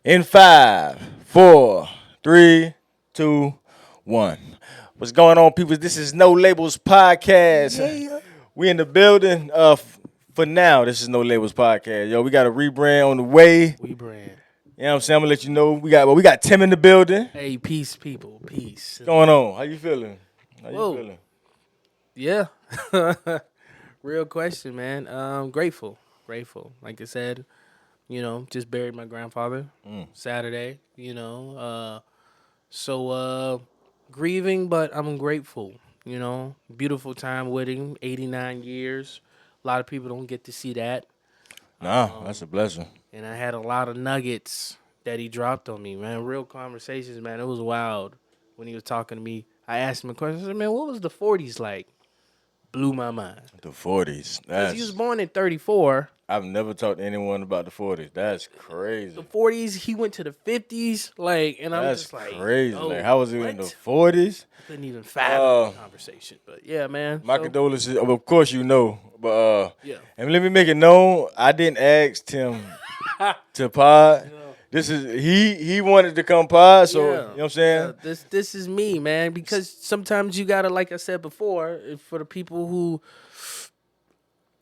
In 5, 4, 3, 2, 1. What's going on, people? This is No Labels Podcast. Yeah. We in the building. For now, this is No Labels Podcast. Yo, we got a rebrand on the way. We brand. You know what I'm saying? I'm gonna let you know. We got Tim in the building. Hey, peace, people. Peace. What's going on? How you feeling? How you Whoa. feeling? Yeah. Real question, man. Grateful. Grateful. Like I said, just buried my grandfather Saturday, So grieving, but I'm grateful, Beautiful time with him, 89 years. A lot of people don't get to see that. Nah, that's a blessing. And I had a lot of nuggets that he dropped on me, man. Real conversations, man. It was wild when he was talking to me. I asked him a question. I said, man, what was the 40s like? Blew my mind. The 40s. Because he was born in 34. I've never talked to anyone about the 40s. That's crazy. The 40s, he went to the 50s. And I'm That's just like, crazy. oh, Like, how was it what? in the 40s? I couldn't even fathom the conversation. But yeah, man. My condolences. Of course, you know. But Yeah. and let me make it known, I didn't ask Tim to pod. This is he wanted to come pod, so you know what I'm saying? Yeah, this is me, man. Because sometimes you gotta, like I said before, for the people who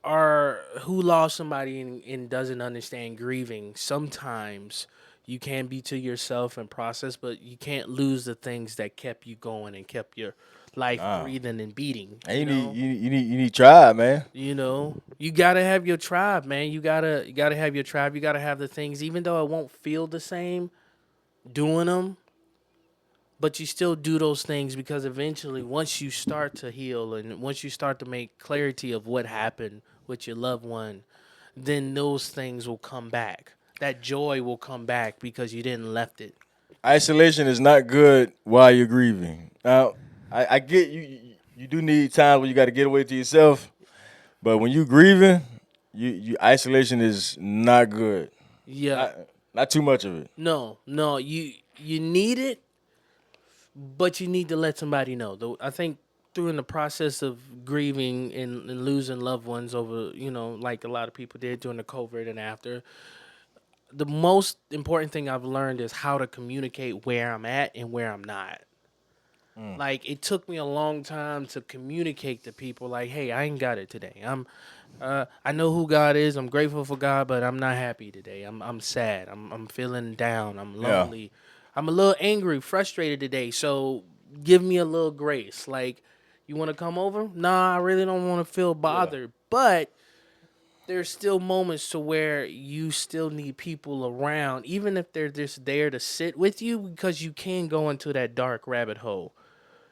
lost somebody and doesn't understand grieving, sometimes you can be to yourself and process, but you can't lose the things that kept you going and kept your life breathing and beating. And you need tribe, man. You gotta have your tribe, man. You gotta have your tribe. You gotta have the things, even though it won't feel the same doing them, but you still do those things because eventually, once you start to heal and once you start to make clarity of what happened with your loved one, then those things will come back. That joy will come back because you didn't left it. Isolation is not good while you're grieving. Now, I get you do need times where you got to get away to yourself, but when you grieving, you isolation is not good. Yeah. Not too much of it. No, you need it, but you need to let somebody know. Though I think in the process of grieving and losing loved ones over, like a lot of people did during the COVID and after, the most important thing I've learned is how to communicate where I'm at and where I'm not. Like, it took me a long time to communicate to people, like, hey, I ain't got it today. I know who God is. I'm grateful for God, but I'm not happy today. I'm sad. I'm feeling down. I'm lonely. Yeah. I'm a little angry, frustrated today. So give me a little grace. Like, you want to come over? Nah, I really don't want to feel bothered. Yeah. But there's still moments to where you still need people around, even if they're just there to sit with you, because you can go into that dark rabbit hole.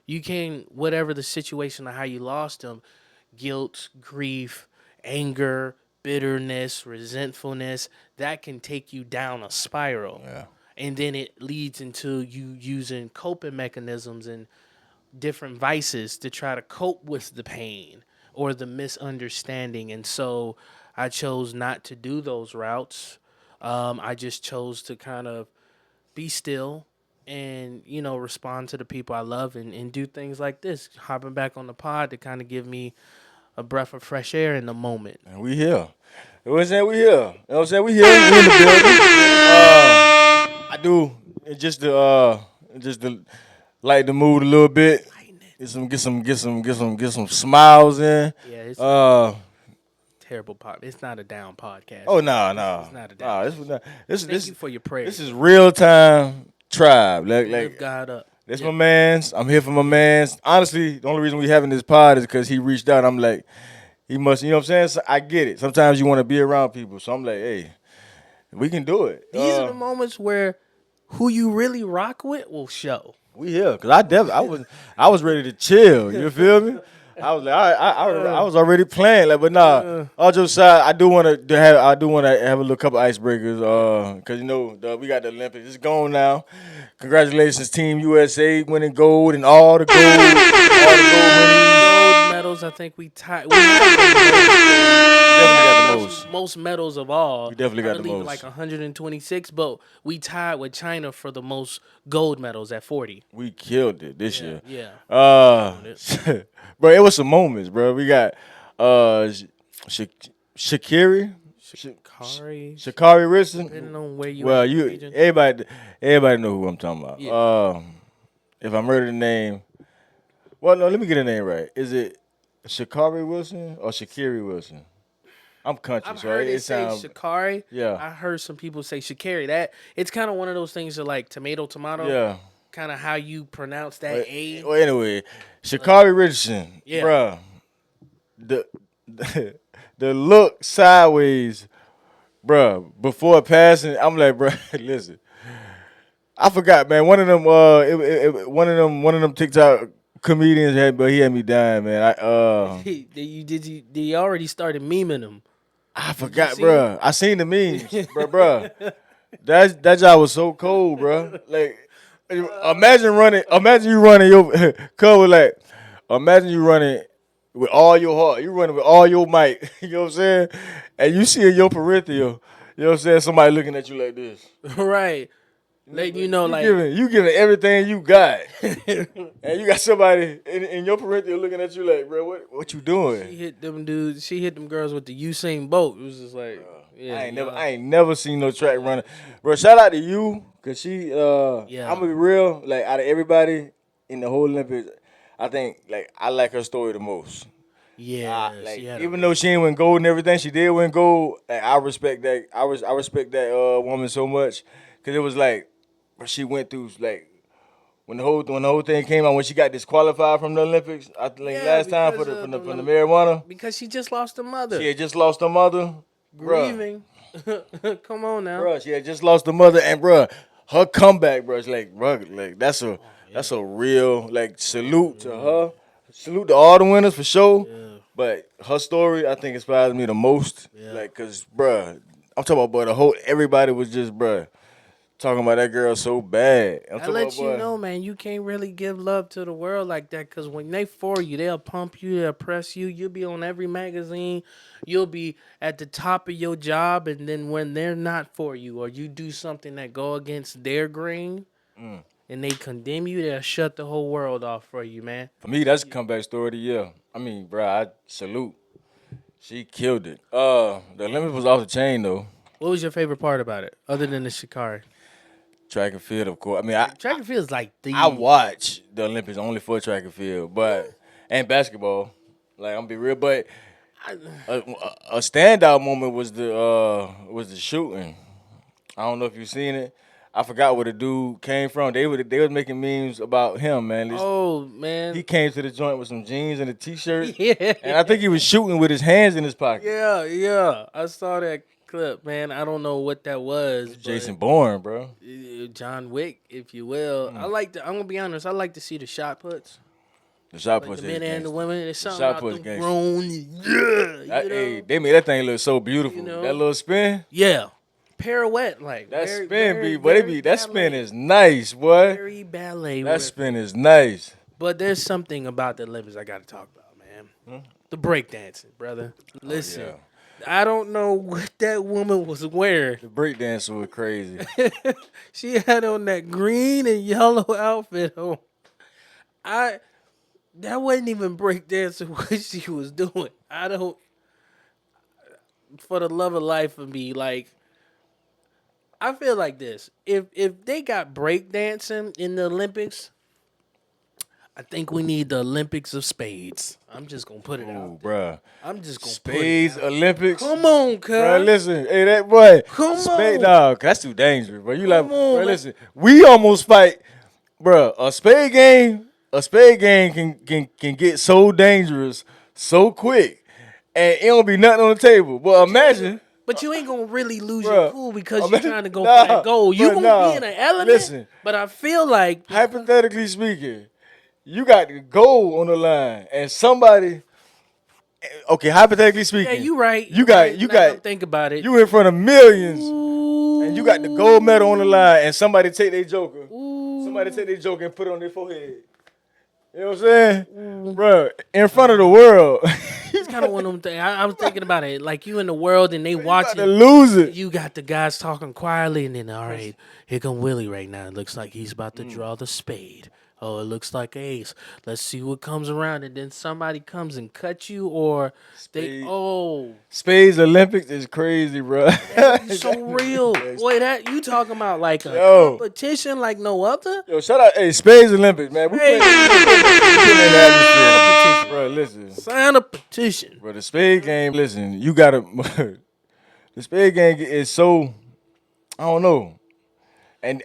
You can, whatever the situation or how you lost them, guilt, grief, anger, bitterness, resentfulness, that can take you down a spiral. Yeah. And then it leads into you using coping mechanisms and different vices to try to cope with the pain or the misunderstanding. And so I chose not to do those routes. I just chose to kind of be still and, respond to the people I love and do things like this, hopping back on the pod to kind of give me a breath of fresh air in the moment. And we here. You know what I'm saying? We here. You know what I'm saying? We here. We in the building. I do just to light the mood a little bit. Get some smiles in. Yeah, it's terrible pod. It's not a down podcast. Oh no. It's not a down. Thank you for your prayers. This is real time tribe. Lift God up. That's my man's. I'm here for my man's. Honestly, the only reason we having this pod is because he reached out. I'm like, he must, you know what I'm saying? So I get it. Sometimes you want to be around people. So I'm like, hey, we can do it. These are the moments where who you really rock with will show. We here. Cause I was ready to chill. You feel me? I was like, I was already playing, like, but nah. All jokes aside, I do want to have a little couple icebreakers, cause we got the Olympics. It's gone now. Congratulations, Team USA, winning gold and all the gold medals. I think we tied. We definitely got the most medals of all. We definitely got the most. Like 126, but we tied with China for the most gold medals at 40. We killed it this year. Yeah. Bro, it was some moments, bro. We got Shakiri. Sha'Carri. Sha'Carri Richardson. Depending on where you. Well, at in the you region. everybody know who I'm talking about. Yeah. If I murder the name, well, no, let me get the name right. Is it Sha'Carri Wilson or Sha'Carri Wilson? I'm country, I've so heard it it say sounds Sha'Carri. yeah, I heard some people say Sha'Carri. That it's kind of one of those things that like tomato. yeah. Kind of how you pronounce that A. Well, anyway, Sha'Carri Richardson, Yeah. bruh, the the look sideways, bruh, before passing, I'm like, bruh, listen, I forgot, man. One of them, one of them TikTok comedians but he had me dying, man. They already started memeing him. I forgot, see bruh. I seen the memes, bruh. That job was so cold, bruh. Like, imagine you running your cover like, imagine you running with all your heart, you running with all your might. You know what I'm saying? And you see in your peripheral, you know what I'm saying? Somebody looking at you like this. Right. Letting you know, like, You giving everything you got, and you got somebody in your peripheral looking at you like, bro, what you doing? she hit them dudes. She hit them girls with the Usain Bolt. It was just like, yeah, I ain't never seen no track runner, bro. Shout out to you, cause she, Yeah. I'm gonna be real, like out of everybody in the whole Olympics, I think like I like her story the most. yeah. Like she had even though she ain't win gold and everything, she did win gold. Like, I respect that. I respect that woman so much, cause it was like she went through like when the whole thing came out when she got disqualified from the Olympics. I think last time for because, from the marijuana, because she just lost her mother. she had just lost her mother. Bruh, Grieving. Come on now. bruh, she had just lost her mother, and bruh, her comeback, bruh, it's like, bruh, like that's a real like salute to her. Salute to all the winners for sure. Yeah. But her story, I think, inspires me the most. Yeah. Like, cause, bruh, I'm talking about, boy, everybody was just, bruh, talking about that girl so bad. I'm I talking let about, you boy, know, man, you can't really give love to the world like that because when they for you, they'll pump you, they'll press you. You'll be on every magazine. You'll be at the top of your job. And then when they're not for you or you do something that go against their grain and they condemn you, they'll shut the whole world off for you, man. for me, that's a comeback story of the year. I mean, bruh, I salute. She killed it. The Olympics was off the chain, though. What was your favorite part about it, other than the Sha'Carri? Track and field, of course. I mean, Track and field is like the... I watch the Olympics only for track and field, and basketball. Like, I'm gonna be real, but a standout moment was the shooting. I don't know if you've seen it. I forgot where the dude came from. They was making memes about him, man. Oh, man. He came to the joint with some jeans and a t-shirt, Yeah. and I think he was shooting with his hands in his pocket. Yeah. I saw that clip, man. I don't know what that was. Jason Bourne, bro. John Wick, if you will. I'm gonna be honest. I like to see the shot puts. The shot Like puts. the men and the women. There's something shot about puts them gangsta. grown. Yeah. Hey, they made that thing look so beautiful. You know? That little spin. Yeah. Pirouette, like That very, spin very, be, boy. They very be that ballet. spin is nice, boy. Very ballet. That spin is nice. But there's something about the Olympics I got to talk about, man. The breakdancing, brother. Listen, yeah. I don't know what that woman was wearing. The breakdancer was crazy. She had on that green and yellow outfit on. That wasn't even breakdancing what she was doing. I don't, for the love of life of me, like, I feel like this. If they got breakdancing in the Olympics, I think we need the Olympics of spades. I'm just gonna put it Oh, out. bruh. I'm just gonna Spades put it out. Olympics. Come on, cuz. Bruh, listen, hey, that boy. Come Spade, on. dog, that's too dangerous, bro. You like, Come on, bruh, man. listen. We almost fight, bruh. A spade game can get so dangerous so quick, and it don't be nothing on the table. But imagine. But you ain't gonna really lose Bruh, your cool because you're imagine- trying to go nah, for that goal. You bruh, gonna nah. be in an element. Listen. But I feel like Hypothetically speaking, you got the goal on the line, and somebody. Okay, hypothetically speaking, yeah, you right. You got think about it. You in front of millions, Ooh. and you got the gold medal on the line, and somebody take their joker. Ooh. Somebody take their joker and put it on their forehead. You know what I'm saying, bro? In front of the world, It's kind of one of them things. I was thinking about it. Like you in the world and they you about watching. to lose it. You got the guys talking quietly, and then all right, here come Willie right now. It looks like he's about to draw the spade. oh, it looks like ace. Let's see what comes around, and then somebody comes and cuts you, or they Spade. oh. Spades Olympics is crazy, bro. That's so real. Boy, that you talking about like a Yo. competition like no other? Yo, shout out, hey, Spades Olympics, man. We Hey. put in that atmosphere, bro. Listen, Sign a petition. bro. The spade game. Listen, you gotta. The spade game is so. I don't know, and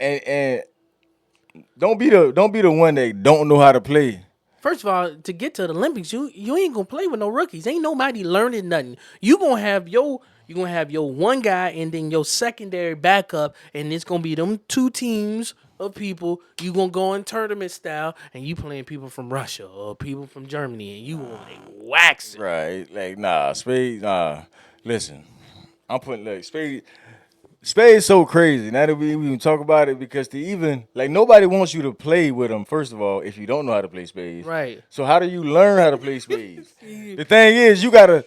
don't be the one that don't know how to play. First of all, to get to the Olympics, you ain't gonna play with no rookies. Ain't nobody learning nothing. You gonna have your one guy and then your secondary backup, and it's gonna be them two teams of people. You gonna go in tournament style, and you playing people from Russia or people from Germany, and you gonna like wax it. Right? Like, nah, spade. Nah, listen, I'm putting like spade. Spade's so crazy. Now that we even talk about it, because to even like nobody wants you to play with them. First of all, if you don't know how to play spades, Right. So how do you learn how to play spades? The thing is, you gotta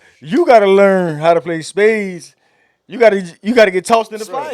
learn how to play spades. You gotta get tossed in the fire.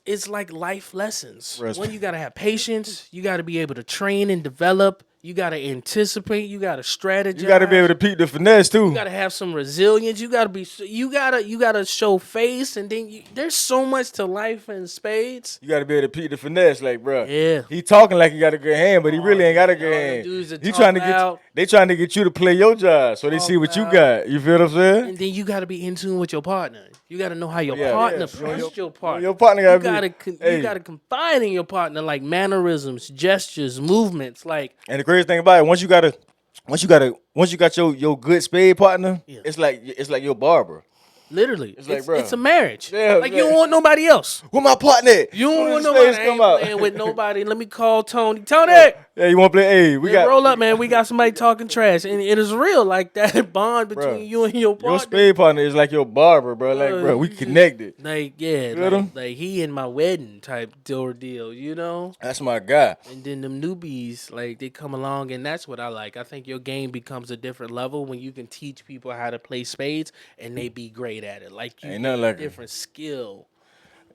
It's like life lessons. Right. When you gotta have patience, you gotta be able to train and develop. You gotta anticipate. You gotta strategize. You gotta be able to peep the finesse too. You gotta have some resilience. You gotta show face, and then there's so much to life in spades. You gotta be able to peep the finesse, like, bro. Yeah. He talking like he got a good hand, but he really ain't got a good all them hand. dudes that He talk trying to loud. they trying to get you to play your job, so they see what you loud. got. You feel what I'm saying? And then you gotta be in tune with your partner. You gotta know how your Yeah. partner Yeah. pressed your partner. Your partner you gotta gotta be. you gotta confide in your partner, like mannerisms, gestures, movements, like. And the crazy thing about it, once you got your good spade partner, Yeah. it's like your barber. Literally, It's like, bruh. it's a marriage. Yeah, like you man. don't want nobody else. Who my partner? At? You don't Soon want as the nobody. spades I ain't playing with nobody. Let me call Tony. Tony, Yeah, you want to play? Hey, we got roll up, man. We got somebody talking trash, and it is real. Like that bond between Bruh. you and your partner. your spade partner is like your barber, bro. Like, bro, we you- connected. Like yeah, Feel them? like he in my wedding type ordeal, you know. That's my guy. And then them newbies, like they come along, and that's what I like. I think your game becomes a different level when you can teach people how to play spades, and they be great at it. Like you Ain't get nothing a like it. different skill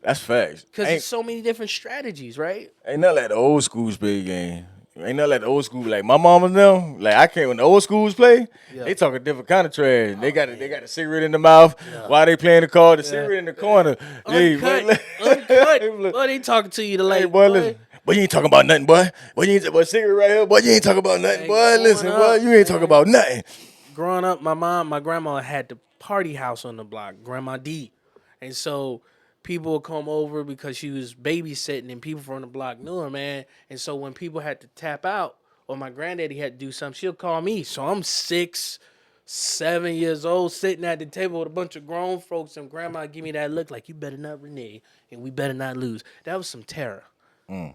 That's facts. because Ain't, there's so many different strategies, right? ain't nothing like the old school spade game. Ain't nothing like the old school. Like my mama and them. Like I can't when the old schools play. Yeah. They talk a different kind of trash. They got a cigarette in the mouth while they playing the card. The cigarette in the corner. Hey, Uncut, look. Boy, they talking to you to Hey, like, boy, listen. Boy, you ain't talking about nothing, boy. Boy, you ain't cigarette right here. Boy, you ain't talking about nothing, Hey, boy. growing Listen, up, boy, you ain't talking about nothing. Growing up, my grandma had the party house on the block, Grandma D, and so people would come over because she was babysitting, and people from the block knew her, man. And so when people had to tap out, or my granddaddy had to do something, she'll call me. So I'm 6, 7 years old, sitting at the table with a bunch of grown folks, and grandma give me that look like, you better not renege, and we better not lose. That was some terror.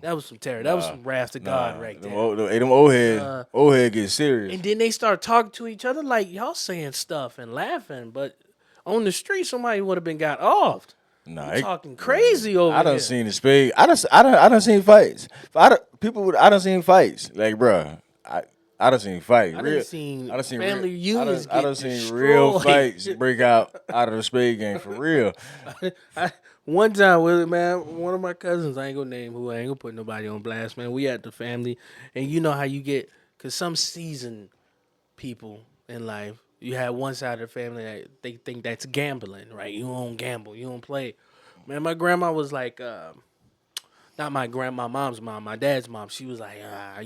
That was some terror. That was some wrath of God right there. Them old head get serious. And then they start talking to each other like y'all saying stuff and laughing, but on the street somebody would have been got off. Nah, Talking crazy over I done here. seen the spade. I done seen fights. I done seen fights. Like, bruh, I done seen fights. I done seen family unions I done get seen real destroyed. fights break out of the spade game for real. One time, man, one of my cousins, I ain't gonna name who, I ain't gonna put nobody on blast, man. We at the family, and you know how you get, because some seasoned people in life, you have one side of the family that they think that's gambling, right? You don't gamble, you don't play. Man, my grandma was like, not my mom's mom, my dad's mom. She was like, I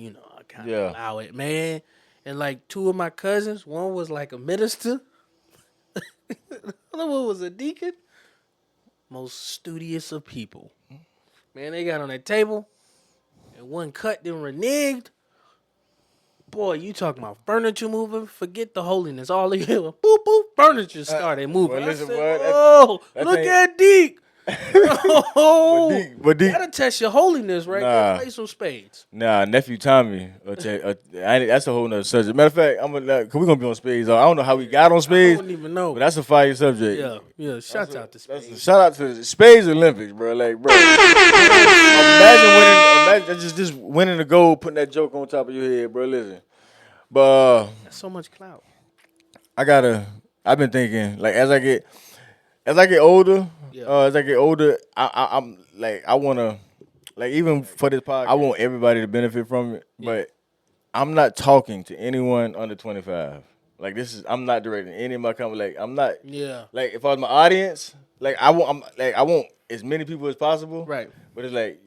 kind of allow it, man. And like two of my cousins, one was like a minister, the other one was a deacon. Most studious of people. Man, they got on that table and one cut them reneged. Boy, you talking about furniture moving? Forget the holiness. All the boop boop furniture started moving. Well, listen, I said, boy, oh, that look thing- at Deke. Oh, But Deke- that'll test your holiness right there. Nah. Play some spades. Nah, nephew Tommy. That's a whole nother subject. Matter of fact, cause we gonna be on spades. I don't know how we got on I spades, wouldn't even know. but that's a fire subject. Yeah. Shouts out to That's spades. shout out to the Spades Olympics, bro. Like, bro, imagine just winning the gold, putting that joke on top of your head, bro. Listen, but That's so much clout. I've been thinking, like, as I get older, Yeah. I'm like, I wanna, like, even for this podcast, I want everybody to benefit from it, but I'm not talking to anyone under 25. Like I'm not directing any of my company. Like I'm not. Yeah. Like if I was my audience, like I want as many people as possible. Right. But it's like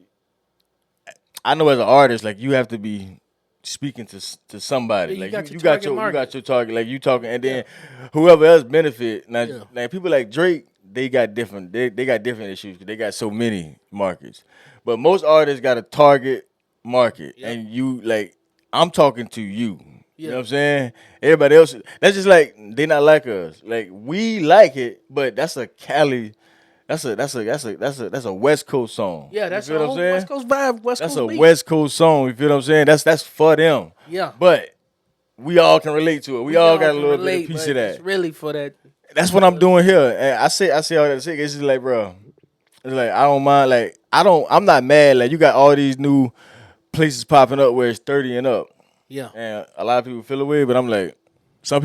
I know as an artist, like you have to be speaking to somebody. Yeah, you like got your you got target your you market. got your target. Like you talking, and then whoever else benefit. Now, Yeah. like people like Drake, they got different. They got different issues. 'Cause they got so many markets. But most artists got a target market, Yep. and you like I'm talking to you. You Yeah. know what I'm saying? Everybody else, that's just like they not like us. Like we like it, but that's a Cali. That's a West Coast song. Yeah, You that's feel a what I'm whole saying? West Coast vibe, West That's Coast a beat. West Coast song. You feel what I'm saying? That's for them. Yeah. But we all can relate to it. We all got a can little bit relate, of piece but of It's that. really for that. That's what I'm doing here. And I say all that to say it's just like, bro. It's like I don't mind. Like I'm not mad. Like you got all these new places popping up where it's 30 and up, Yeah. and a lot of people feel away. But I'm like, some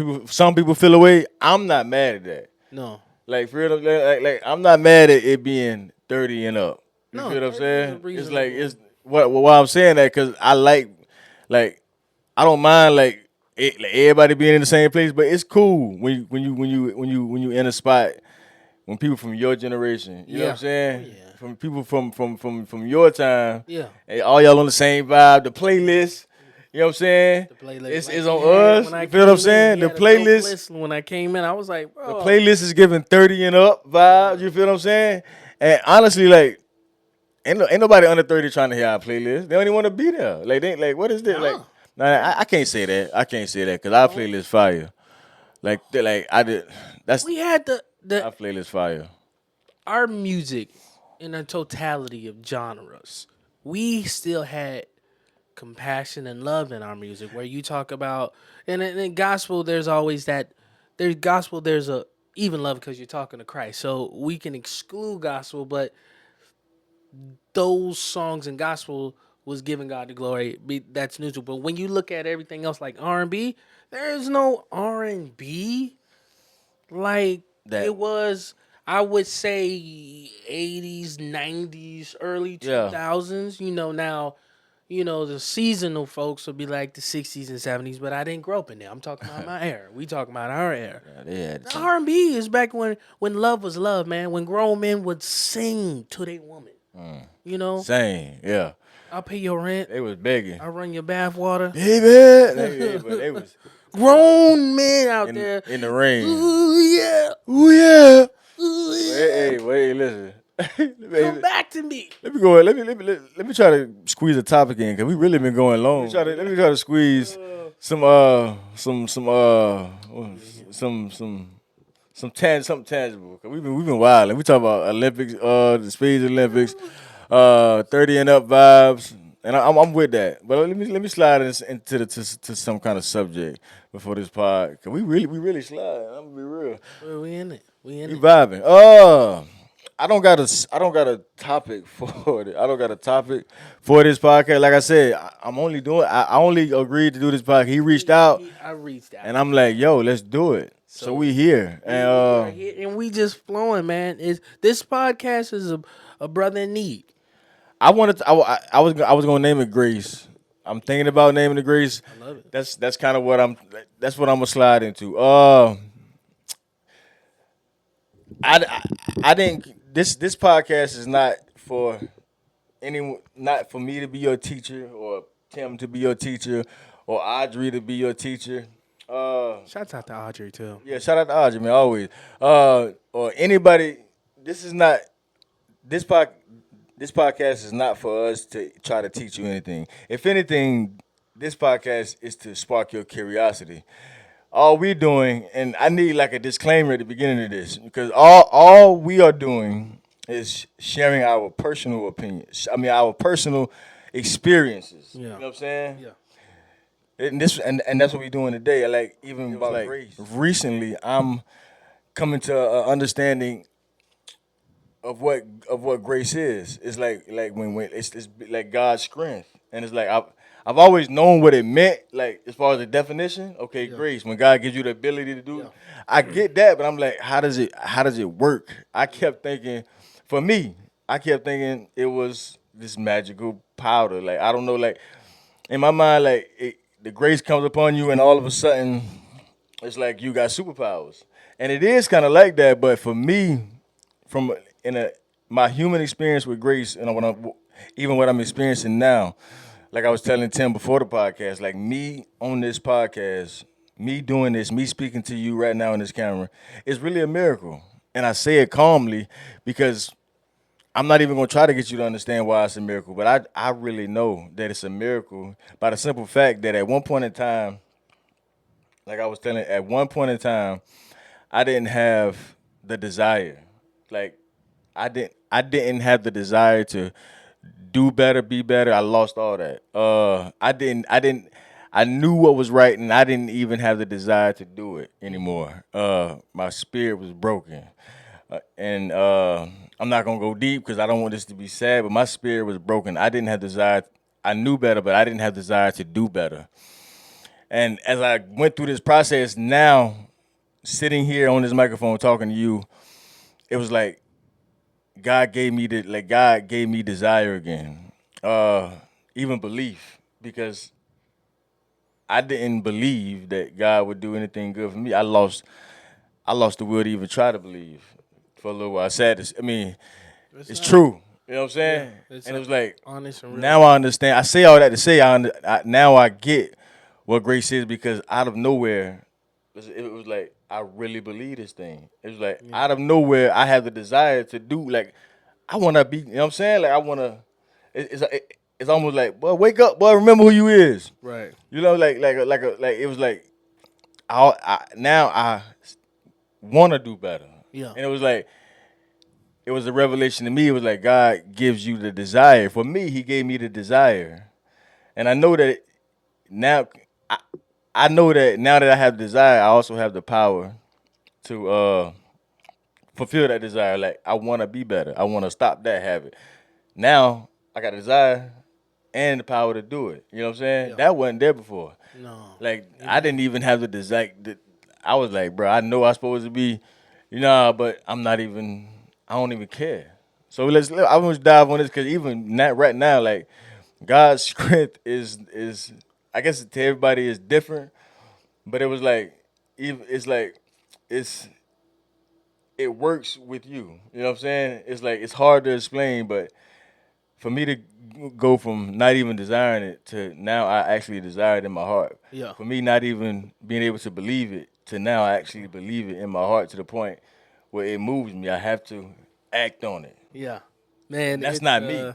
people feel away. I'm not mad at that. No. Like for real, like I'm not mad at it being 30 and up. You No, feel what I'm 30 is saying? a It's reasonable- like it's why I'm saying that because I like I don't mind like everybody being in the same place, but it's cool when you in a spot when people from your generation, you know what I'm Yeah. saying? Oh, yeah. From people from your time, Yeah. and all y'all on the same vibe. The playlist, you know what I'm saying? The playlist. It's like on you had us. when I You feel what I'm came in, saying? you The had a dope playlist. list when I came in, I was like, bro. The playlist is giving 30 and up vibes. You feel what I'm saying? And honestly, like, ain't nobody under 30 trying to hear our playlist. They don't even want to be there. Like, they like, what is this? Nah. Like, nah, I can't say that. I can't say that because our playlist fire. Like I did. That's We had the our playlist fire. our music in a totality of genres. We still had compassion and love in our music where you talk about and in gospel there's always that there's gospel there's a even love because you're talking to Christ. So we can exclude gospel, but those songs in gospel was giving God the glory. That's neutral. But when you look at everything else like R&B, there's no R&B like That- it was. I would say 80s, 90s, early Yeah. 2000s. You know now, the seasonal folks would be like the 60s and 70s. But I didn't grow up in there. I'm talking about my era. We talking about our era. Yeah, they had The R&B is back when love was love, man. When grown men would sing to their woman. You know, same. Yeah, I'll pay your rent. they was begging. I'll run your bath water. Baby, but they was Grown men out there. in the rain. Ooh, yeah. Ooh yeah. Ooh, yeah. Wait, listen. Come back to me. Let me go. Let me try to squeeze a topic in because we really been going long. Let me try to squeeze something tangible. Cause we've been wilding. We talk about Olympics, the Speed Olympics, 30 and up vibes, and I'm with that. But let me slide into to some kind of subject before this pod. Cause we really slide. I'm gonna be real. Well, we in it. We in We it. vibing. I don't got a topic for it. I don't got a topic for this podcast. Like I said, I'm only doing. I only agreed to do this podcast. He reached out, I reached out. and I'm like, yo, let's do it. So we here, We are and here, and we just flowing, man. This podcast is a brother in need. I wanted. To, I was gonna name it Grace. I'm thinking about naming it Grace. I love it. That's kind of what I'm. That's what I'm gonna slide into. I didn't. This podcast is not for anyone. Not for me to be your teacher or Tim to be your teacher or Audrey to be your teacher. Shouts out to Audrey too. Yeah, shout out to Audrey, man, always. Or anybody. This is not. This podcast is not for us to try to teach you anything. If anything, this podcast is to spark your curiosity. All we doing, and I need like a disclaimer at the beginning of this, because all we are doing is sharing our personal opinions. I mean, our personal experiences. Yeah. You know what I'm saying? Yeah. And that's what we're doing today. Like even about like recently, I'm coming to an understanding of what grace is. It's like when it's like God's strength, and it's like I've always known what it meant, like as far as the definition. Okay, grace, when God gives you the ability to do it, I get that, but I'm like, how does it work? I kept thinking, for me, it was this magical powder. Like I don't know, like in my mind, like the grace comes upon you, and all of a sudden, it's like you got superpowers, and it is kind of like that. But for me, from in a my human experience with grace, and even what I'm experiencing now, like I was telling Tim before the podcast, like me on this podcast, me doing this, me speaking to you right now in this camera, is really a miracle. And I say it calmly because I'm not even gonna try to get you to understand why it's a miracle, but I really know that it's a miracle by the simple fact that at one point in time, like I was telling, at one point in time, I didn't have the desire. Like I didn't have the desire to do better, be better. I lost all that. I knew what was right and I didn't even have the desire to do it anymore. My spirit was broken. And I'm not gonna go deep because I don't want this to be sad, but my spirit was broken. I didn't have desire. I knew better, but I didn't have desire to do better. And as I went through this process, now sitting here on this microphone talking to you, it was like God gave me desire again. Even belief because I didn't believe that God would do anything good for me. I lost the will to even try to believe for a little while. I mean, it's true. You know what I'm saying? It's And it was like honest and real. now I understand. I say all that to say now I get what grace is because out of nowhere, it was like I really believe this thing. It was like out of nowhere, I have the desire to do like I want to be. You know what I'm saying? Like I want to. It's almost like, boy, wake up, boy, remember who you is. Right. You know, like it was like now I want to do better. Yeah. And it was like it was a revelation to me. It was like God gives you the desire. For me, He gave me the desire, and I know that now. I, I know that now that I have desire, I also have the power to fulfill that desire. Like I want to be better. I want to stop that habit. Now I got desire and the power to do it. You know what I'm saying? Yeah. That wasn't there before. No. Like I didn't even have the desire. I was like, bro, I know I'm supposed to be, but I'm not even. I don't even care. So I want to dive on this because even not right now, like God's strength is I guess to everybody is different, but it was like it's like it's it works with you. You know what I'm saying? It's like it's hard to explain, but for me to go from not even desiring it to now I actually desire it in my heart. Yeah. For me not even being able to believe it to now I actually believe it in my heart to the point where it moves me. I have to act on it. Yeah. Man, That's not me.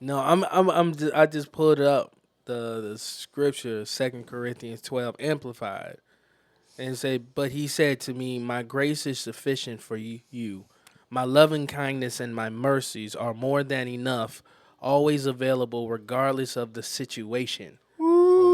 No, I just pulled up the scripture, 2 Corinthians 12 amplified, and say, but he said to me, my grace is sufficient for you. My loving kindness and my mercies are more than enough, always available regardless of the situation.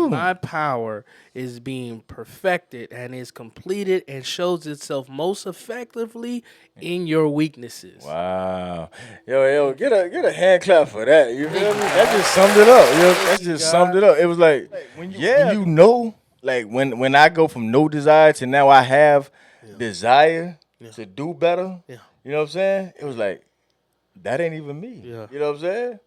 My power is being perfected and is completed and shows itself most effectively in your weaknesses. Wow. Yo, get a hand clap for that. You feel me? That just summed it up. That just summed it up. It was like when you know, like when I go from no desire to now I have desire to do better. Yeah. You know what I'm saying? It was like that ain't even me. Yeah. You know what I'm saying?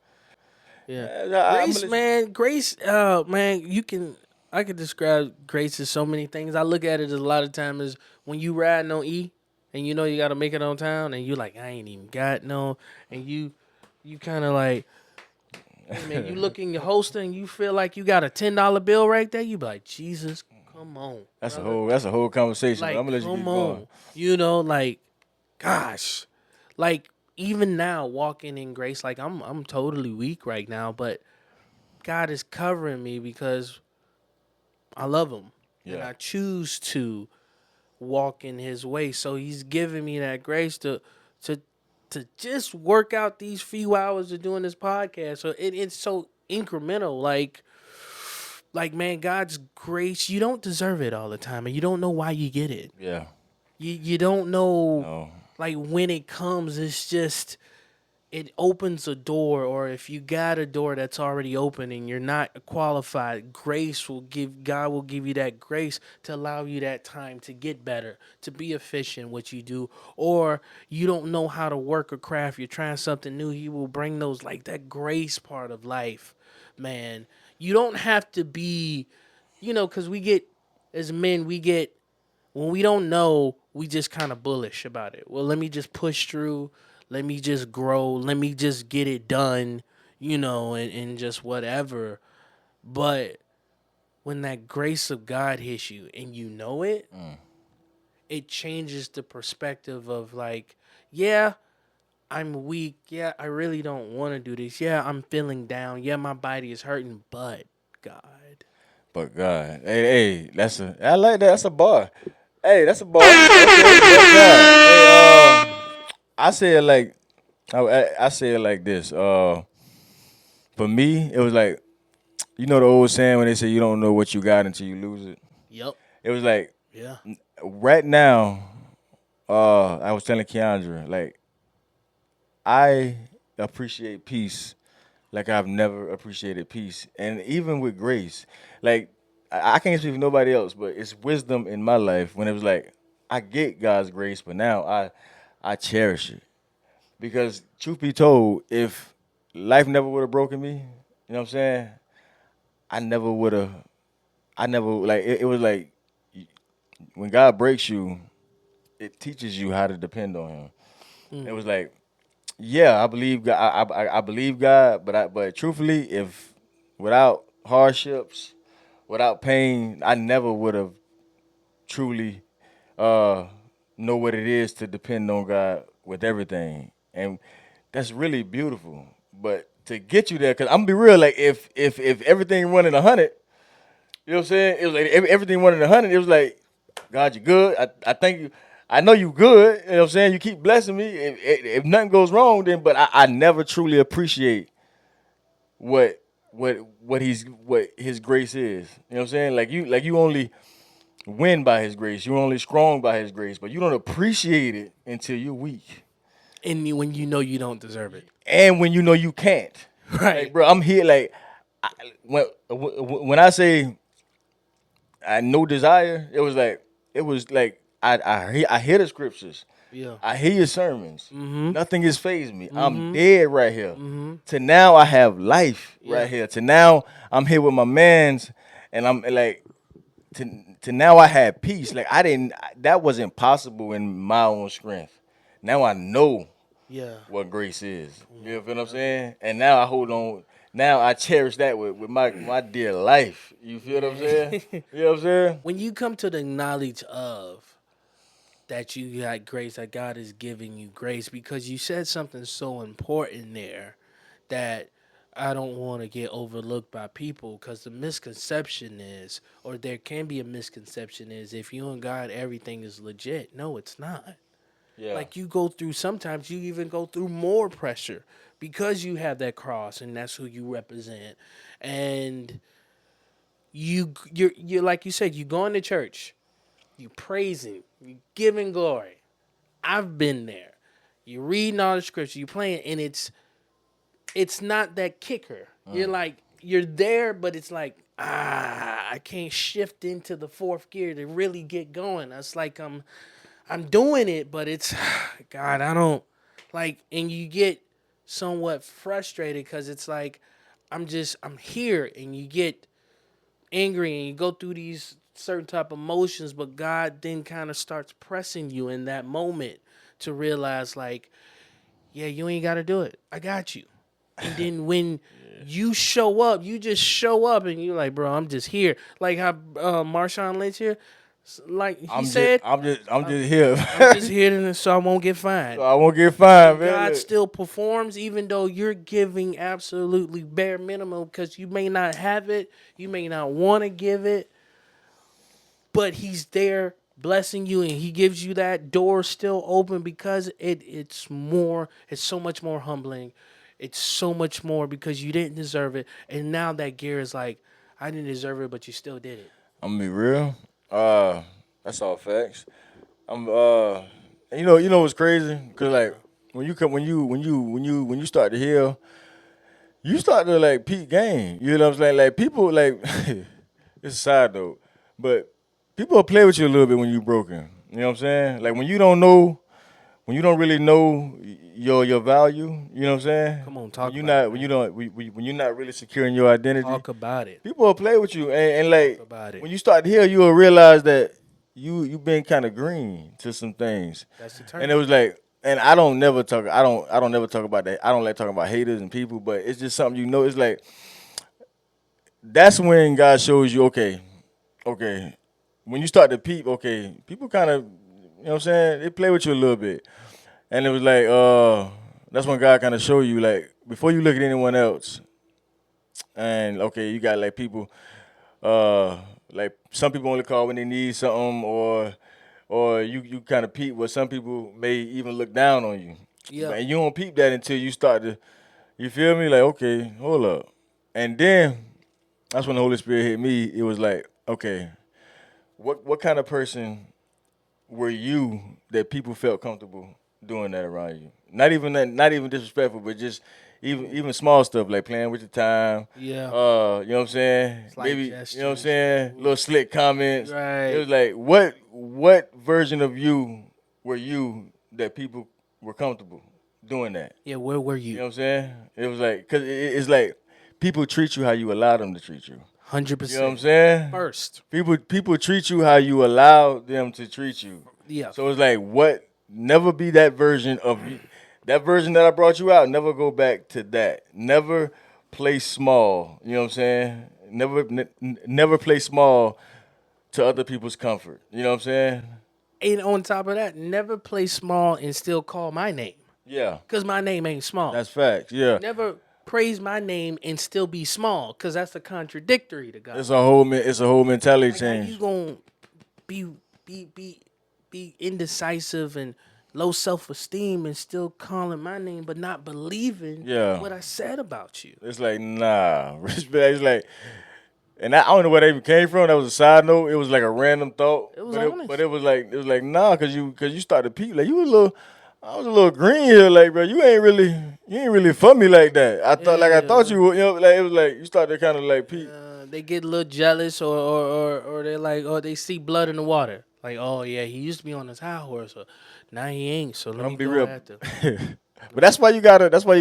Yeah. Grace, Grace, man, I could describe grace as so many things. I look at it as a lot of times as when you riding on E and you know you gotta make it on town and you like, I ain't even got no, and you kinda like, hey man, you look in your holster and you feel like you got a $10 bill right there, you be like, Jesus, come on. That's brother. that's a whole conversation. Like, I'm gonna let you come keep on. going. You know, like, gosh. Like, even now, walking in grace, like I'm totally weak right now, but God is covering me because I love him. And Yeah. I choose to walk in his way. So he's giving me that grace to to just work out these few hours of doing this podcast. So it's so incremental. Like man, God's grace, you don't deserve it all the time and you don't know why you get it. Yeah. You don't know No. like when it comes, it's just it opens a door, or if you got a door that's already open and you're not qualified, God will give you that grace to allow you that time to get better, to be efficient what you do. Or you don't know how to work a craft, you're trying something new, he will bring those, like that grace part of life, man. You don't have to be, because we get, as men, when we don't know, we just kind of bullish about it. Well, let me just push through. Let me just grow. Let me just get it done, and just whatever. But when that grace of God hits you and you know it, it changes the perspective of like, yeah, I'm weak. Yeah, I really don't want to do this. Yeah, I'm feeling down. Yeah, my body is hurting, but God. But God, hey, I like that. That's a bar. Hey, that's a bar. Okay, but God, hey, I say it like, I say it like this. For me, it was like, the old saying when they say you don't know what you got until you lose it. Yep. It was like Yeah. right now, I was telling Keandra, like, I appreciate peace like I've never appreciated peace. And even with grace, like, I can't speak for nobody else, but it's wisdom in my life when it was like, I get God's grace, but now I cherish it. Because truth be told, if life never would have broken me, you know what I'm saying? I never would have, I never, like, it was like, when God breaks you, it teaches you how to depend on Him. It was like, yeah, I believe God. I believe God, but truthfully, if without hardships, without pain, I never would have truly uh, know what it is to depend on God with everything, and that's really beautiful. But to get you there, cause I'm gonna be real, like if everything running 100, you know what I'm saying? It was like everything running 100. It was like, God, you good. I thank you. I know you good. You know what I'm saying? You keep blessing me. If nothing goes wrong, then but I never truly appreciate what what his grace is. You know what I'm saying? Like you only win by his grace. You're only strong by his grace, but you don't appreciate it until you're weak. And when you know you don't deserve it. And when you know you can't. Right. Like, bro, I'm here like when I say I no desire, it was like I hear the scriptures. Yeah. I hear your sermons. Mm-hmm. Nothing has phased me. I'm Mm-hmm. dead right here. Mm-hmm. To now I have life Yeah. right here. To now I'm here with my mans, and I'm like to now I have peace. Like I didn't. That wasn't possible in my own strength. Now I know Yeah. what grace is. You feel what I'm saying? And now I hold on. Now I cherish that with my dear life. You feel what I'm saying? You know what I'm saying? When you come to the knowledge of that you got grace, that God is giving you grace, because you said something so important there that I don't want to get overlooked by people, because the misconception is, or there can be a misconception is, if you and God everything is legit. No, it's not. Yeah. Like you go through, sometimes you even go through more pressure because you have that cross and that's who you represent. And you're like you said, you going to church, you praising, you giving glory. I've been there. You reading all the scripture, you playing, and it's not that kicker. You're like, you're there, but it's like, I can't shift into the fourth gear to really get going. It's like I'm doing it, but it's God, I don't like, and you get somewhat frustrated because it's like I'm here, and you get angry and you go through these certain type of emotions, but God then kind of starts pressing you in that moment to realize like, yeah, you ain't got to do it. I got you. And then when you show up, you just show up and you're like, bro, I'm just here. Like how Marshawn Lynch here, like he said, I'm just here. I'm just here so I won't get fined. So I won't get fined, man. God Look. still performs even though you're giving absolutely bare minimum because you may not have it, you may not want to give it, but he's there blessing you and he gives you that door still open because it's so much more humbling. It's so much more because you didn't deserve it. And now that gear is like, I didn't deserve it, but you still did it. I'm gonna be real. That's all facts. I'm you know what's crazy? Cause like when you start to heal, you start to like peak game. You know what I'm saying? Like people like it's a side note, but people will play with you a little bit when you broken. You know what I'm saying? Like when you don't know when you don't really know your value, you know what I'm saying? Come on, talk When you about not it, when man. you don't when you're not really secure in your identity, Talk about it. people will play with you, and like About it. when you start to heal, you will realize that you been kind of green to some things, That's the and term. it was like, and I don't never talk about that. I don't like talking about haters and people, but it's just something you know. It's like that's when God shows you, okay, when you start to peep, okay, people kind of, you know what I'm saying, they play with you a little bit, and it was like, that's when God kind of show you like before you look at anyone else, and okay, you got like people. Uh, like some people only call when they need something, or you kind of peep where some people may even look down on you, Yeah. and you don't peep that until you start to, you feel me? Like okay, hold up, and then that's when the Holy Spirit hit me. It was like okay, what kind of person were you that people felt comfortable doing that around you? Not even disrespectful, but just even small stuff like playing with your time. Yeah. You know what I'm saying? Slight Maybe you know what I'm gestures. saying. Little slick comments. It Right. was like what version of you were you that people were comfortable doing that? Yeah. Where were You you? know what I'm saying? It was like because it's like people treat you how you allow them to treat you. Hundred You know what I'm percent. saying? First. People treat you how you allow them to treat you. Yeah. So it's like what never be that version of you. That version that I brought you out, never go back to that. Never play small. You know what I'm saying? Never play small to other people's comfort. You know what I'm saying? And on top of that, never play small and still call my name. Yeah. Cause my name ain't small. That's facts. Yeah. Never praise my name and still be small. Cause that's a contradictory to God. It's a whole mentality Like how you change. gonna be be be be indecisive and low self esteem and still calling my name but not believing Yeah. what I said about you. It's like nah. Respect. It's like and I don't know where that even came from. That was a side note. It was like a random thought, It was but honest. it was like nah, cause you started peep like you was a little. I was a little green here, like bro. You ain't really for me like that. I thought Yeah. you would, you know, like it was like you started kind of like peep. They get a little jealous or they're like, oh, they see blood in the water. Like, oh yeah, he used to be on his high horse, or now he ain't. So But let I'm me gonna be go real. after. But that's why you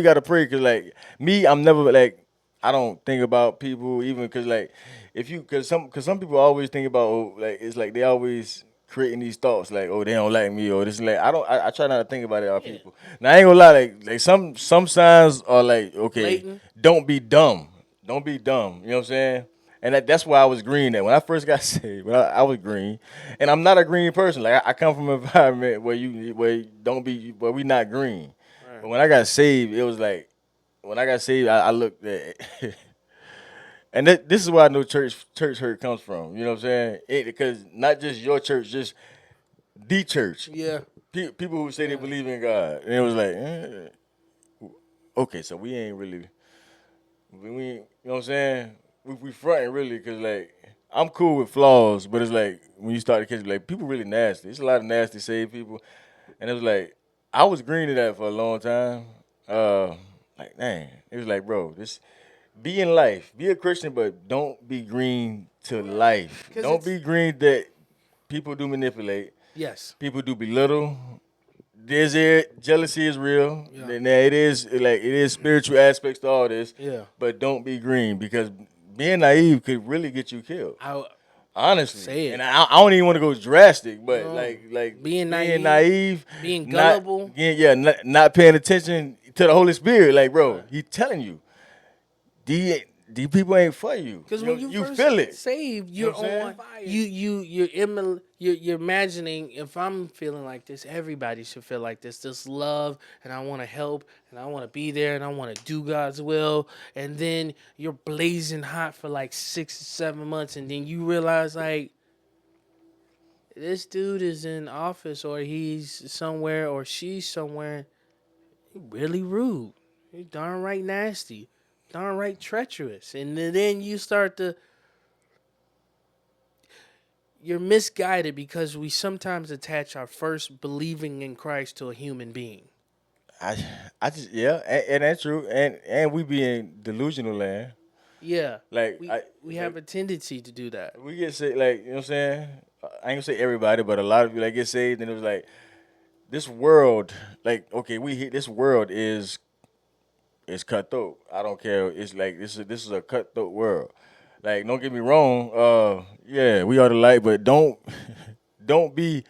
gotta pray, cause like me, I'm never like I don't think about people even cause like if you cause some people always think about like it's like they always creating these thoughts like oh they don't like me or this like I try not to think about it about Yeah. people. Now I ain't gonna lie like some signs are like okay Blatant. don't be dumb, don't be dumb, you know what I'm saying? And that's why I was green. That when I first got saved, when I was green, and I'm not a green person. Like I come from an environment where you don't be where we not green. Right. But when I got saved, it was like when I got saved, I looked at, and this is where I know church hurt comes from. You know what I'm saying? Because not just your church, just the church. Yeah. People who say they believe in God, and it was like, okay, so we ain't really, you know what I'm saying? We fronting really, cause like I'm cool with flaws, but it's like when you start to catch like people really nasty. It's a lot of nasty saved people, and it was like I was green to that for a long time. Like dang, it was like bro, this be in life, be a Christian, but don't be green to life. 'Cause Don't it's be green that people do manipulate, yes. people do belittle. There's it. Jealousy is real. Yeah. Now it is like it is spiritual aspects to all this. Yeah. But don't be green because being naive could really get you killed. I Honestly, say it. and I don't even want to go drastic, but No. like Being being naive, naive, being not gullible. not paying attention to the Holy Spirit. Like, bro, Right. he telling you these people ain't for you. Because You when know, you you first feel get it. saved, You know you're what I'm saying? on fire. You're imagining if I'm feeling like this, everybody should feel like this. This love, and I want to help, and I want to be there, and I want to do God's will. And then you're blazing hot for like 6 or 7 months, and then you realize like this dude is in office, or he's somewhere, or she's somewhere. He really rude. He darn right nasty, darn right treacherous, and then you start to you're misguided because we sometimes attach our first believing in Christ to a human being. I I just yeah, and that's true. And we be in delusional land. Yeah, Like we like have a tendency to do that. we get saved. Like you know what I'm saying. I ain't gonna say everybody, but a lot of you like get saved, and it was like this world, like okay, this world is cutthroat. I don't care. It's like this is a cutthroat world. Like don't get me wrong. Yeah, we are the light, but don't don't be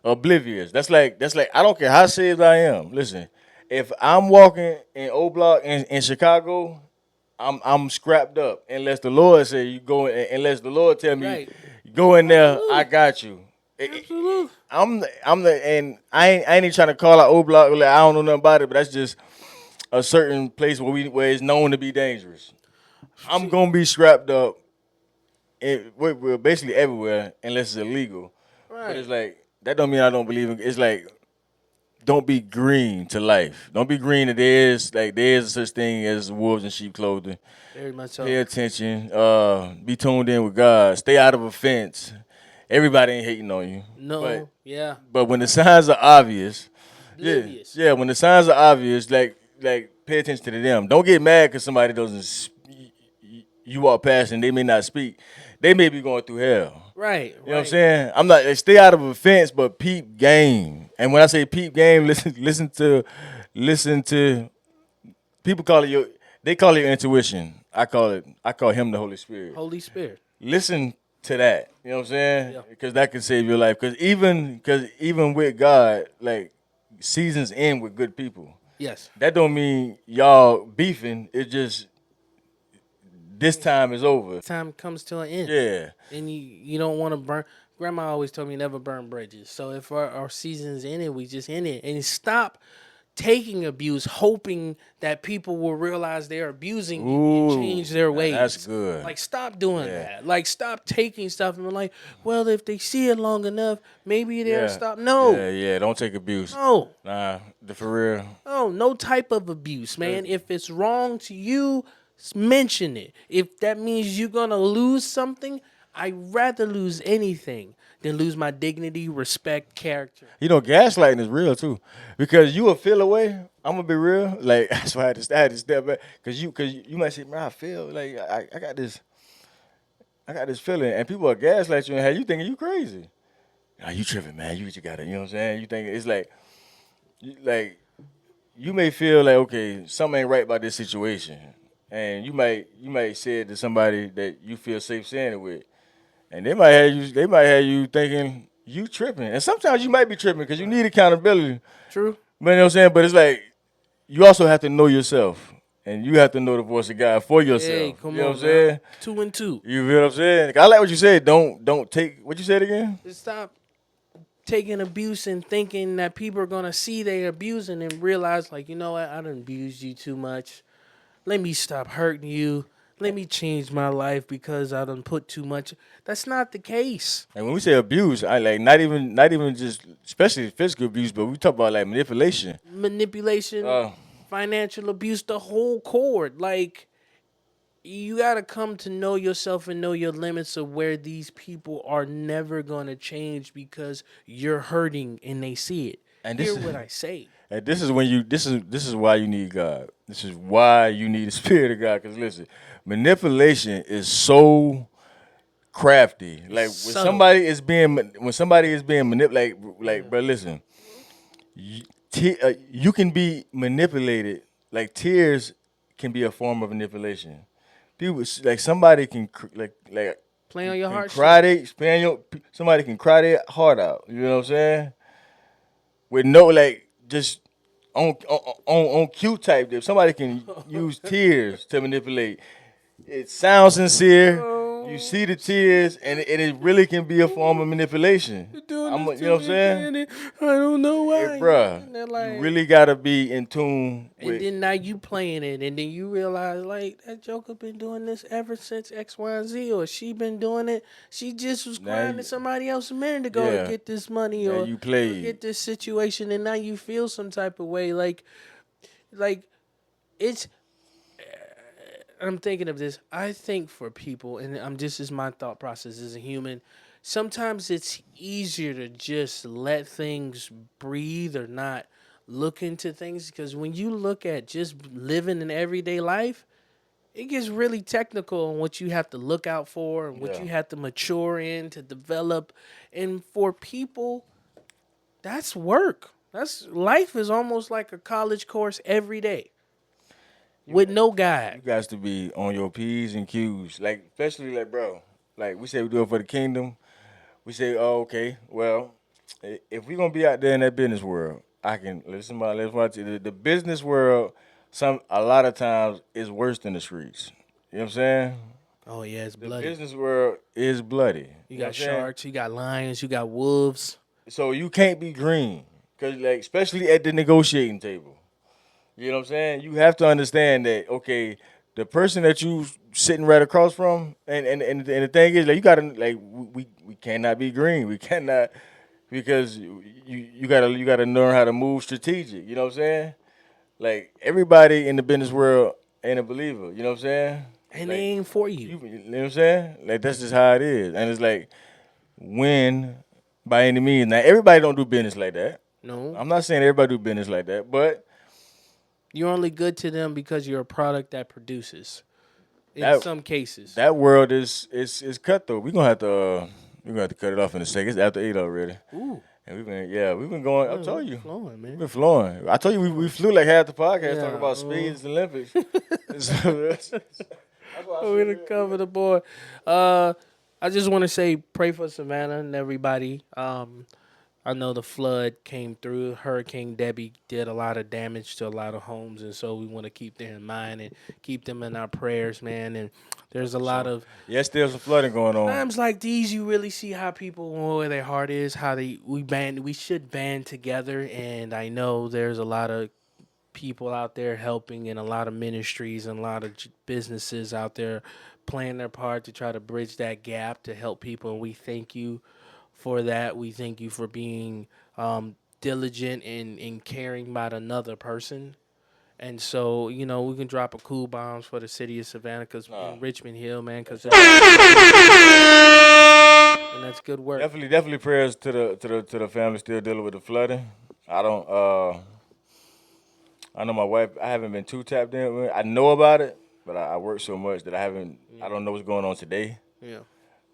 oblivious. That's like I don't care how saved I am. Listen, if I'm walking in O Block in Chicago, I'm scrapped up unless the Lord say you go. Unless the Lord tell me Right. go in there, I Absolutely. got you. Absolutely. And I ain't even trying to call out O Block. Like, I don't know nothing about it, but that's just a certain place where it's known to be dangerous. I'm gonna be strapped up. We're basically everywhere unless it's illegal. But Right. it's like that don't mean I don't believe in. It's like don't be green to life. Don't be green that there is a such thing as wolves in sheep clothing. Very much Pay so. attention. Be tuned in with God. Stay out of offense. Everybody ain't hating on you. But No. Yeah. but when the signs are obvious, yeah, Oblivious. yeah. When the signs are obvious, like pay attention to them. Don't get mad because somebody doesn't. You walk past and they may not speak. They may be going through hell. Right. You know what I'm saying? I'm not like, stay out of offense, but peep game. And when I say peep game, listen to people call it they call it your intuition. I call him the Holy Spirit. Holy Spirit. Listen to that. You know what I'm saying? Yeah. Because that can save your life. Because even with God, like seasons end with good people. Yes. That don't mean y'all beefing. It just this time is over. Time comes to an end. Yeah. And you don't want to burn. Grandma always told me never burn bridges. So if our season's in it, we just end it and stop taking abuse, hoping that people will realize they're abusing you and change their ways. That's good. Like stop doing Yeah. that. Like stop taking stuff and be like, well, if they see it long enough, maybe they'll Yeah. stop. No, Yeah. Don't take abuse. no, Nah, for real. no type of abuse, man. If it's wrong to you, mention it. If that means you're gonna lose something, I'd rather lose anything than lose my dignity, respect, character. You know, gaslighting is real too, because you will feel away. I'm gonna be real. Like that's why I had to step back, cause you might say, man, I feel like I got this feeling, and people are gaslight you and have you thinking you crazy. Nah, you tripping, man. You just got it. You know what I'm saying? You think it's like you may feel like okay, something ain't right about this situation, and you might say it to somebody that you feel safe saying it with. And they might have you thinking you tripping. And sometimes you might be tripping because you need accountability. True. But you know what I'm saying? But it's like you also have to know yourself. And you have to know the voice of God for yourself. Hey, come you know on, what I'm saying? now. 2 and 2. You feel what I'm saying? I like what you said. Don't take what you said again? Just stop taking abuse and thinking that people are gonna see they abusing and realize, like, you know what, I done abused you too much. Let me stop hurting you. Let me change my life because I done put too much. That's not the case. And when we say abuse, I like not even just especially physical abuse, but we talk about like manipulation. Manipulation, financial abuse, the whole cord. Like, you got to come to know yourself and know your limits of where these people are never going to change because you're hurting and they see it. And Hear this what I say. And this is when you this is why you need God. This is why you need the Spirit of God. Because listen, manipulation is so crafty. Like Subtle. when somebody is being manipulated. Like bro, listen, you can be manipulated. Like tears can be a form of manipulation. People like somebody can Play on your heart. cry somebody can cry their heart out. You know what I'm saying? With no like just on cue type. If somebody can use tears to manipulate, it sounds sincere. You see the tears, and it really can be a form of manipulation. You know what I'm saying? I don't know why. Hey, bruh, And they're like- you really gotta be in tune And with. then now you playing it, and then you realize like that joker been doing this ever since X, Y, and Z, or she been doing it. She just was Now crying you- to somebody else a minute ago Yeah. to get this money Now or you played. get this situation, and now you feel some type of way. Like it's. I'm thinking of this. I think for people, and this is my thought process as a human. Sometimes it's easier to just let things breathe or not look into things because when you look at just living in everyday life, it gets really technical on what you have to look out for and what Yeah. you have to mature in to develop. And for people, that's work. Life is almost like a college course every day with no You guide. guys to be on your P's and Q's, like especially like bro, like we say we do it for the kingdom. We say, oh okay, well, if we gonna be out there in that business world, I can listen. Let's watch it. The business world, a lot of times is worse than the streets. You know what I'm saying? Oh yeah, it's The bloody. business world is bloody. You You know what got I'm saying? sharks, you got lions, you got wolves. So you can't be green, cause like especially at the negotiating table. You know what I'm saying? You have to understand that okay, the person that you sitting right across from, and the thing is like you gotta like we cannot be green. We cannot because you gotta learn how to move strategic. You know what I'm saying? Like everybody in the business world ain't a believer. You know what I'm saying? And they Like ain't for you. you know what I'm saying? Like that's just how it is, and it's like when by any means. Now everybody don't do business like that. No. I'm not saying everybody do business like that, but You're only good to them because you're a product that produces. In that some cases. that world is cutthroat. We're gonna have to cut it off in a second. It's after 8 already. Ooh. And we've been going. I told you, Flowing, man. we've been flowing. I told you we flew like half the podcast Yeah, talking about speeds Olympics. We're gonna cover the board. I just want to say, pray for Savannah and everybody. I know the flood came through. Hurricane Debbie did a lot of damage to a lot of homes, and so we want to keep them in mind and keep them in our prayers, man. And there's a lot of Yes, there's some flooding going on. times like these. You really see how people where their heart is, how we should band together. And I know there's a lot of people out there helping and a lot of ministries and a lot of businesses out there playing their part to try to bridge that gap to help people. And we thank you for that. We thank you for being diligent and caring about another person. And so, we can drop a cool bombs for the city of Savannah because in Richmond Hill, man, because and that's good work. Definitely prayers to the family still dealing with the flooding. I don't. I know my wife. I haven't been too tapped in. With it. I know about it, but I work so much that I haven't. I don't know what's going on today. Yeah.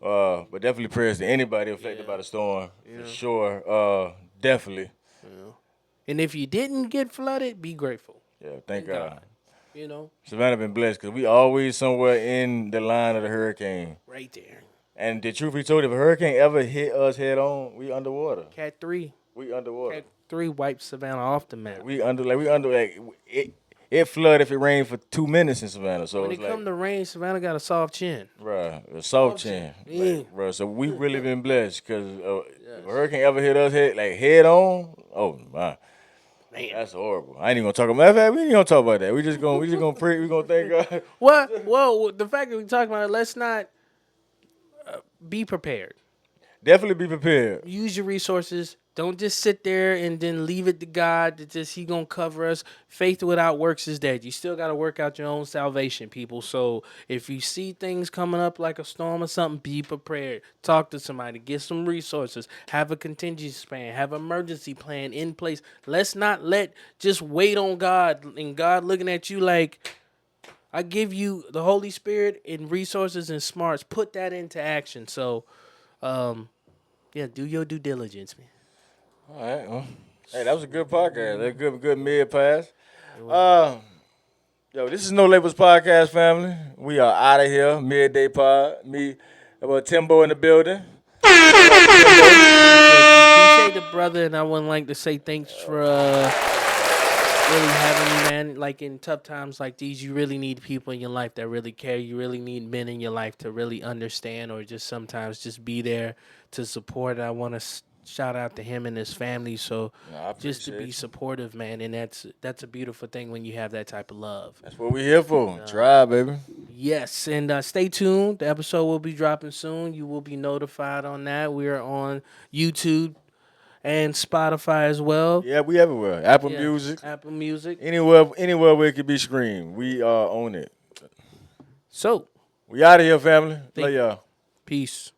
But definitely prayers to anybody affected by the storm for sure. Definitely. And if you didn't get flooded, be grateful. Yeah. Thank God. Savannah been blessed because we always somewhere in the line of the hurricane. Right there. And the truth be told, if a hurricane ever hit us head on, we underwater. Cat 3. We underwater. Cat 3 wiped Savannah off the map. We under it flood if it rained for 2 minutes in Savannah. So When it's it come to rain, Savannah got a soft chin. bruh, a soft chin, Yeah. bruh. So we really been blessed because if a hurricane ever hit us head on, oh my, Man. that's horrible. I ain't even gonna talk about that. We ain't gonna talk about that. We just gonna pray. We gonna thank God. Well, the fact that we talking about it, let's not be prepared. Definitely be prepared. Use your resources. Don't just sit there and then leave it to God that just He gonna cover us. Faith without works is dead. You still gotta work out your own salvation, people. So if you see things coming up like a storm or something, be prepared. Talk to somebody. Get some resources. Have a contingency plan. Have an emergency plan in place. Let's not just wait on God and God looking at you like, I give you the Holy Spirit and resources and smarts. Put that into action. So, do your due diligence, man. All right. Well, hey, that was a good podcast. That good mid pass. Yo, this is No Labels Podcast, family. We are out of here. Midday pod. Me, about Timbo in the building. Appreciate the brother, and I would like to say thanks for really having me, man. Like in tough times like these, you really need people in your life that really care. You really need men in your life to really understand, or just sometimes just be there to support. I want to shout out to him and his family. So just to be supportive, man, and that's a beautiful thing when you have that type of love. That's what we're here for. Try, baby. Yes, and stay tuned. The episode will be dropping soon. You will be notified on that. We are on YouTube and Spotify as well. Yeah, we everywhere. Apple Music. Anywhere where it could be streamed. We own it. So we out of here, family. Love y'all. Peace.